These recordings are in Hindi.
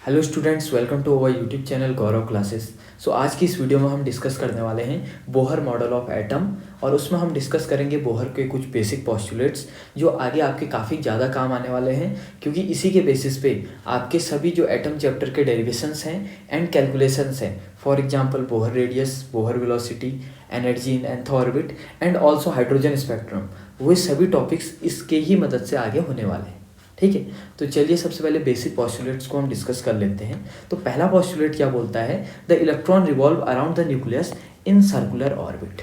Hello students, welcome to our YouTube channel Gaurav classes. So आज की इस वीडियो में हम डिस्कस करने वाले हैं बोहर मॉडल ऑफ एटम, और उसमें हम डिस्कस करेंगे बोहर के कुछ बेसिक पोस्टुलेट्स जो आगे आपके काफ़ी ज़्यादा काम आने वाले हैं, क्योंकि इसी के बेसिस पे आपके सभी जो एटम चैप्टर के डेरिवेशंस हैं एंड कैलकुलेशंस हैं, for example Bohr radius, Bohr velocity, energy in nth orbit and also hydrogen spectrum, वो सभी टॉपिक्स इसके ही मदद से आगे होने वाले हैं। ठीक है, तो चलिए सबसे पहले बेसिक पोस्टुलेट्स को हम डिस्कस कर लेते हैं। तो पहला पोस्टुलेट क्या बोलता है? The electron revolve around the nucleus in circular orbit.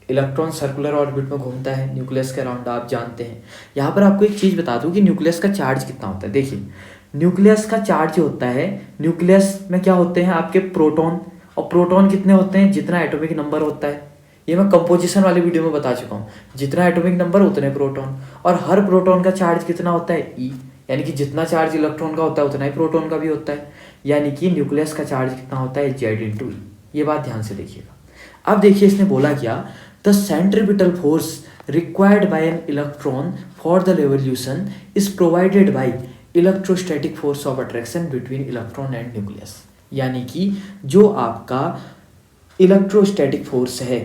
Electron circular orbit में घूमता है न्यूक्लियस के अराउंड, आप जानते हैं। यहाँ पर आपको एक चीज़ बता दूँ कि न्यूक्लियस का चार्ज कितना होता है। देखिए, न्यूक्लियस का चार्ज होता है, न्यूक्लियस में क्या होते हैं आपके प्रोटॉन, और प्रोटॉन कितने होते हैं? जितना एटॉमिक नंबर होता है। ये मैं कंपोजिशन वाली वीडियो में बता चुका हूँ, जितना एटॉमिक नंबर उतने प्रोटॉन, और हर प्रोटॉन का चार्ज कितना होता है? ई, यानी कि जितना चार्ज इलेक्ट्रॉन का होता है उतना ही प्रोटॉन का भी होता है, यानी कि न्यूक्लियस का चार्ज कितना होता है? जेड इंटू ई। ये बात ध्यान से देखिएगा। अब देखिए इसने बोला क्या, the centripetal force required by an electron for the revolution is provided by electrostatic force of attraction between electron and nucleus. यानी कि जो आपका इलेक्ट्रोस्टैटिक फोर्स है,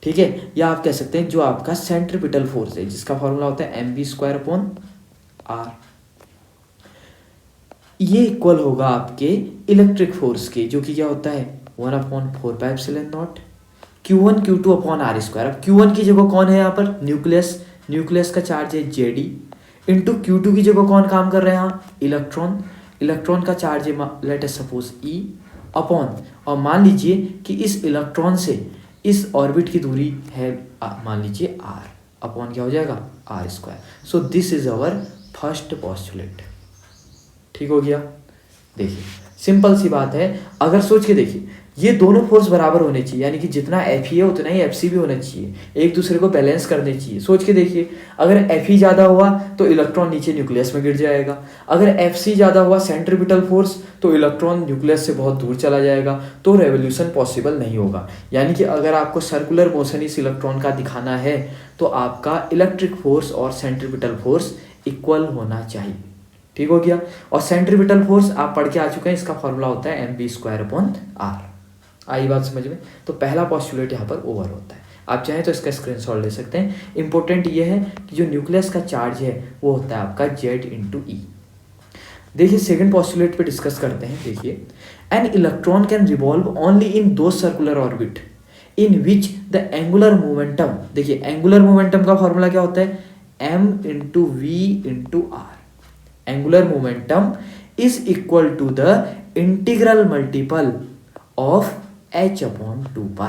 ठीक है, या आप कह सकते हैं जो आपका सेंट्रीपिटल फोर्स है, जिसका फॉर्मूला होता है mv²/r, ये इक्वल होगा आपके इलेक्ट्रिक फोर्स के, जो कि क्या होता है 1/4πε0 Q1 Q2/r²। अब Q1 की जगह कौन है यहाँ पर? न्यूक्लियस। न्यूक्लियस का चार्ज है Jd, इंटू Q2 की जगह कौन काम कर रहे हैं यहाँ? इलेक्ट्रॉन। इलेक्ट्रॉन का चार्ज है let us suppose E upon, और मान लीजिए कि इस इलेक्ट्रॉन से इस ऑर्बिट की दूरी है मान लीजिए r, अपॉन क्या हो जाएगा? r²। So this is our first postulate. ठीक हो गया। देखिए सिंपल सी बात है, अगर सोच के देखिए, ये दोनों फोर्स बराबर होने चाहिए, यानी कि जितना F है उतना ही Fc भी होना चाहिए, एक दूसरे को बैलेंस करने चाहिए। सोच के देखिए, अगर Fe ज़्यादा हुआ तो इलेक्ट्रॉन नीचे न्यूक्लियस में गिर जाएगा, अगर Fc ज़्यादा हुआ सेंट्रीपिटल फोर्स तो इलेक्ट्रॉन न्यूक्लियस से बहुत दूर चला जाएगा, तो रेवोल्यूशन पॉसिबल नहीं होगा। यानी कि अगर आपको सर्कुलर मोशन इस इलेक्ट्रॉन का दिखाना है तो आपका इलेक्ट्रिक फोर्स और सेंट्रीपिटल फोर्स इक्वल होना चाहिए। ठीक हो गया। और सेंट्रीपिटल फोर्स आप पढ़ के आ चुके हैं, इसका फॉर्मूला होता है mv²/r। आई बात समझ में? तो पहला पॉस्टुलेट यहाँ पर ओवर होता है। आप चाहें तो इसका स्क्रीनशॉट ले सकते हैं। इंपॉर्टेंट ये है कि जो न्यूक्लियस का चार्ज है वो होता है आपका जेड इंटू ई। देखिए सेकंड पॉस्टुलेट पे डिस्कस करते हैं। देखिए, an electron can revolve only in दो circular orbit in which the angular momentum, देखिए एंगुलर मोमेंटम का फॉर्मूला क्या होता है? m into v into r. Angular momentum is equal to the integral multiple of h/2π।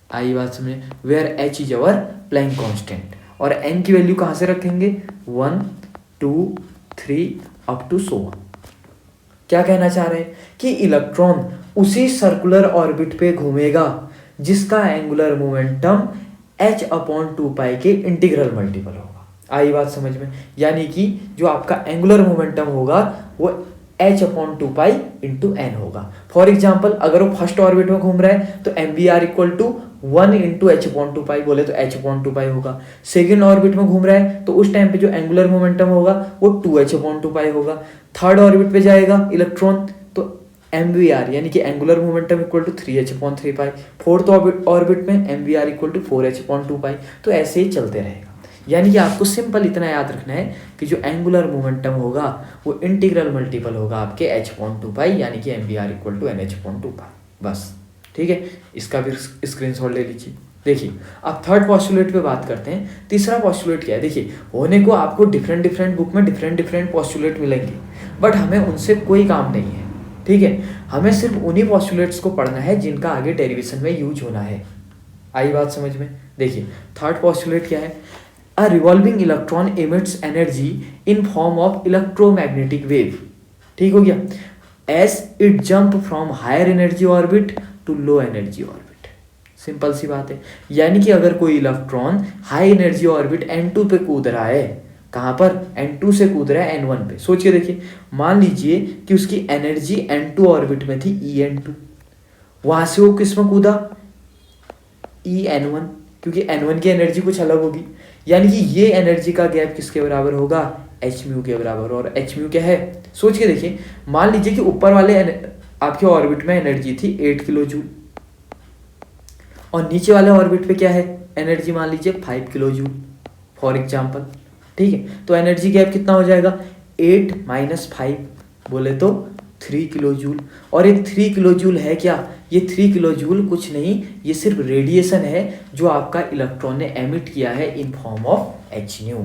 आई बात समझे? Where h is our Planck constant, और n की वैल्यू कहां से रखेंगे? 1 2 3 अप टू सो ऑन। क्या कहना चाह रहे हैं कि इलेक्ट्रॉन उसी सर्कुलर ऑर्बिट पे घूमेगा जिसका एंगुलर मोमेंटम h/2π के इंटीग्रल मल्टीपल होगा। आई बात समझ में? यानी कि जो आपका एंगुलर मोमेंटम होगा वो h/2π इंटू n होगा। फॉर एग्जाम्पल, अगर वो फर्स्ट ऑर्बिट में घूम रहा है तो mvr equal to 1 into h/2π बोले तो h/2π होगा। सेकेंड ऑर्बिट में घूम रहा है तो उस टाइम पे जो एंगुलर मोमेंटम होगा वो 2h/2π होगा। थर्ड ऑर्बिट पे जाएगा इलेक्ट्रॉन तो mvr यानी कि angular momentum equal to 3h/3π। Fourth orbit में mvr इक्वल टू 4h/2π। तो ऐसे ही चलते रहेगा। यानी कि आपको सिंपल इतना याद रखना है कि जो एंगुलर मोमेंटम होगा वो इंटीग्रल मल्टीपल होगा आपके h/2π, यानी कि mvr इक्वल टू nh/2π। बस ठीक है, इसका भी स्क्रीनशॉट ले लीजिए। देखिए अब थर्ड पॉस्टुलेट पे बात करते हैं। तीसरा पॉस्टुलेट क्या है? देखिए, होने को आपको डिफरेंट बुक में डिफरेंट पॉस्टुलेट मिलेंगे, बट हमें उनसे कोई काम नहीं है। ठीक है, हमें सिर्फ उन्हीं पॉस्टुलेट्स को पढ़ना है जिनका आगे डेरिवेशन में यूज होना है। आई बात समझ में? देखिए थर्ड पॉस्टुलेट क्या है? A revolving electron emits energy in form of electromagnetic wave। ठीक हो गया। As it jump from higher energy orbit to low energy orbit। Simple सी बात है। यानी कि अगर कोई electron high energy orbit n2 पे कूद रहा है, कहाँ पर? n2 से कूद रहा है n1 पे। सोच के देखिए, मान लीजिए कि उसकी एनर्जी n2 ऑर्बिट में थी En2, वहां से वो किस में कूदा? En1, क्योंकि n1 की एनर्जी कुछ अलग होगी। यानी कि ये एनर्जी का गैप किसके बराबर होगा? एच म्यू के बराबर। और एच म्यू क्या है, सोच के देखिए, मान लीजिए कि ऊपर वाले आपके ऑर्बिट में एनर्जी थी 8 किलो जूल और नीचे वाले ऑर्बिट पे क्या है एनर्जी, मान लीजिए 5 किलो जूल फॉर एग्जाम्पल। ठीक है, तो एनर्जी गैप कितना हो जाएगा, 8 - 5 बोले तो 3 किलो जूल। और ये 3 किलो जूल है क्या, ये 3 किलो जूल कुछ नहीं, ये सिर्फ रेडिएशन है जो आपका इलेक्ट्रॉन ने एमिट किया है in form of H new.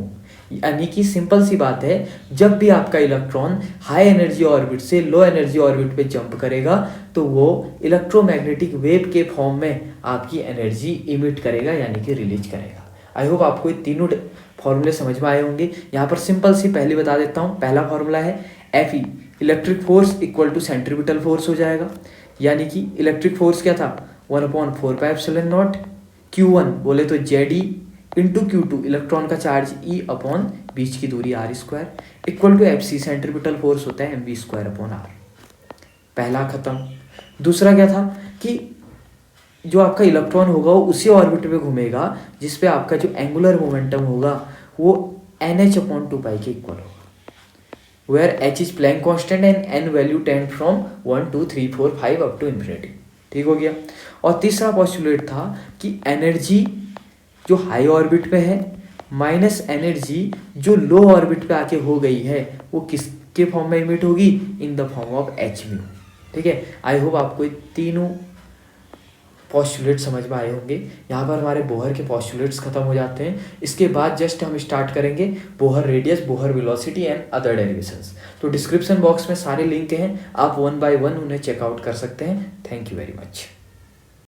यानी कि सिंपल सी बात है, जब भी आपका इलेक्ट्रॉन हाई एनर्जी ऑर्बिट से लो एनर्जी ऑर्बिट पे जंप करेगा तो वो इलेक्ट्रोमैग्नेटिक वेव के फॉर्म में आपकी एनर्जी इमिट करेगा यानी कि रिलीज करेगा। आई होप आपको ये तीनों फॉर्मूले समझ में आए होंगे। यहाँ पर सिंपल सी पहली बता देता हूँ। पहला फॉर्मूला है Fe, electric force equal to centripetal force हो जाएगा। यानी कि इलेक्ट्रिक फोर्स क्या था, 1/4πε0। Q1 बोले तो Ze इंटू Q2 इलेक्ट्रॉन का चार्ज E अपॉन बीच की दूरी r² equal to Fc centripetal force होता है mv²/r। पहला खत्म। दूसरा क्या था कि जो आपका इलेक्ट्रॉन होगा वो उसी ऑर्बिट पे घूमेगा जिसपे आपका जो एंगुलर मोमेंटम होगा वो nh/2π के इक्वल होगा, where h is Planck constant and n value tend from 1 2 3 4 5 up to infinity. ठीक हो गया। और तीसरा पॉस्टुलेट था कि एनर्जी जो हाई ऑर्बिट पे है माइनस एनर्जी जो लो ऑर्बिट पे आके हो गई है वो किसके फॉर्म में इमिट होगी, in the form of H mu. ठीक है, आई होप आपको ये तीनों पॉस्टुलेट समझ में आए होंगे। यहाँ पर हमारे बोहर के पॉस्टुलेट्स खत्म हो जाते हैं। इसके बाद जस्ट हम स्टार्ट करेंगे Bohr radius, Bohr velocity and other derivations. तो डिस्क्रिप्शन बॉक्स में सारे लिंक हैं, आप 1 by 1 उन्हें चेकआउट कर सकते हैं। Thank you very much.